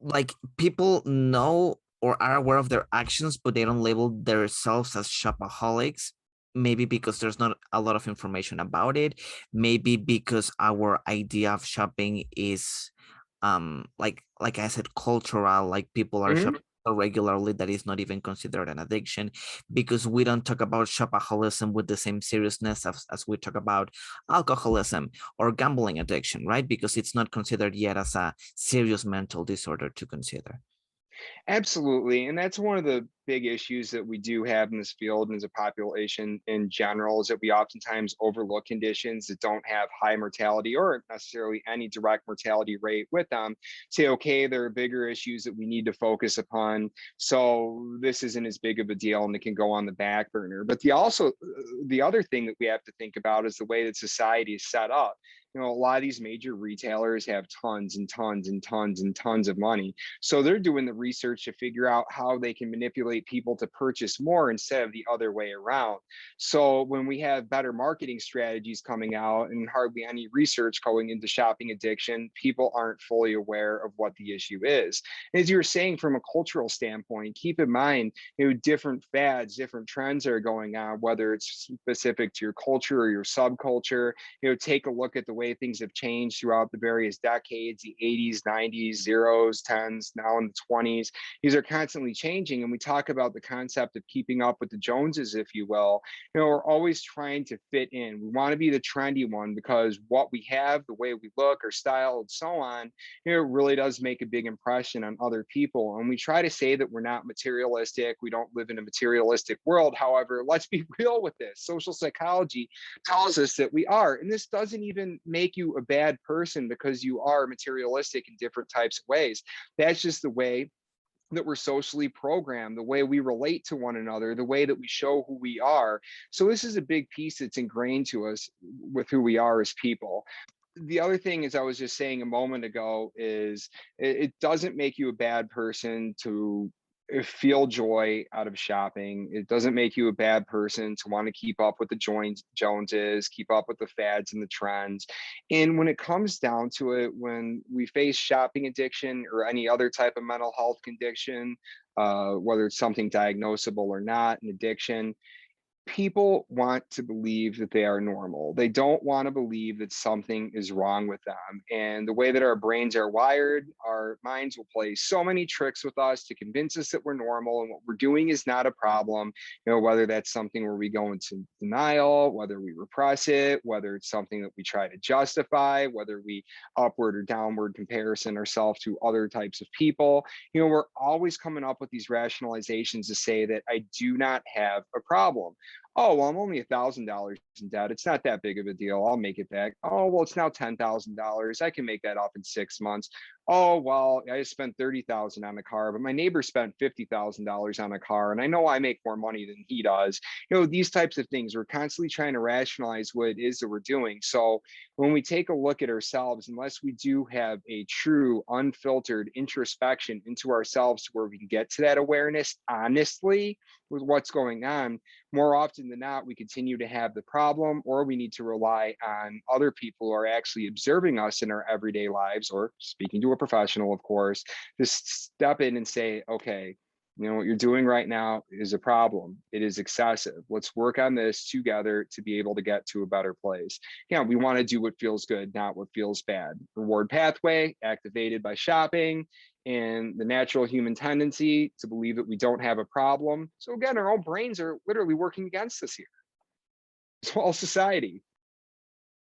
like people know or are aware of their actions, but they don't label themselves as shopaholics. Maybe because there's not a lot of information about it. Maybe because our idea of shopping is, like I said, cultural. Like people are Hmm. shopping so regularly that is not even considered an addiction. Because we don't talk about shopaholism with the same seriousness as we talk about alcoholism or gambling addiction, right? Because it's not considered yet as a serious mental disorder to consider. Absolutely. And that's one of the big issues that we do have in this field and as a population in general is that we oftentimes overlook conditions that don't have high mortality or necessarily any direct mortality rate with them. Say, okay, there are bigger issues that we need to focus upon. So this isn't as big of a deal and it can go on the back burner. But the other thing that we have to think about is the way that society is set up. A lot of these major retailers have tons and tons and tons and tons of money, so they're doing the research to figure out how they can manipulate people to purchase more instead of the other way around. So when we have better marketing strategies coming out and hardly any research going into shopping addiction, people aren't fully aware of what the issue is. As you were saying, from a cultural standpoint, keep in mind, different fads, different trends are going on, whether it's specific to your culture or your subculture. Take a look at the way things have changed throughout the various decades, the 80s, 90s, zeros, tens, now in the 20s. These are constantly changing. And we talk about the concept of keeping up with the Joneses, if you will. We're always trying to fit in. We want to be the trendy one because what we have, the way we look, our style, and so on, it really does make a big impression on other people. And we try to say that we're not materialistic. We don't live in a materialistic world. However, let's be real with this. Social psychology tells us that we are. And this doesn't even make you a bad person because you are materialistic in different types of ways. That's just the way that we're socially programmed, the way we relate to one another, the way that we show who we are. So this is a big piece that's ingrained to us with who we are as people. The other thing, as I was just saying a moment ago, is it doesn't make you a bad person to feel joy out of shopping. It doesn't make you a bad person to want to keep up with the Joneses, keep up with the fads and the trends. And when it comes down to it, when we face shopping addiction or any other type of mental health condition, whether it's something diagnosable or not, an addiction, people want to believe that they are normal. They don't want to believe that something is wrong with them. And the way that our brains are wired, our minds will play so many tricks with us to convince us that we're normal and what we're doing is not a problem. Whether that's something where we go into denial, whether we repress it, whether it's something that we try to justify, whether we upward or downward comparison ourselves to other types of people. We're always coming up with these rationalizations to say that I do not have a problem. Oh, well, I'm only $1,000 in debt. It's not that big of a deal. I'll make it back. Oh, well, it's now $10,000. I can make that off in 6 months. Oh, well, I just spent 30,000 on a car, but my neighbor spent $50,000 on a car, and I know I make more money than he does. These types of things. We're constantly trying to rationalize what it is that we're doing. So when we take a look at ourselves, unless we do have a true, unfiltered introspection into ourselves, where we can get to that awareness honestly with what's going on, more often than not, we continue to have the problem, or we need to rely on other people who are actually observing us in our everyday lives, or speaking to a professional, of course, to step in and say, okay, what you're doing right now is a problem. It is excessive. Let's work on this together to be able to get to a better place. Yeah, we want to do what feels good, not what feels bad. Reward pathway activated by shopping and the natural human tendency to believe that we don't have a problem. So again, our own brains are literally working against us here, as well as society.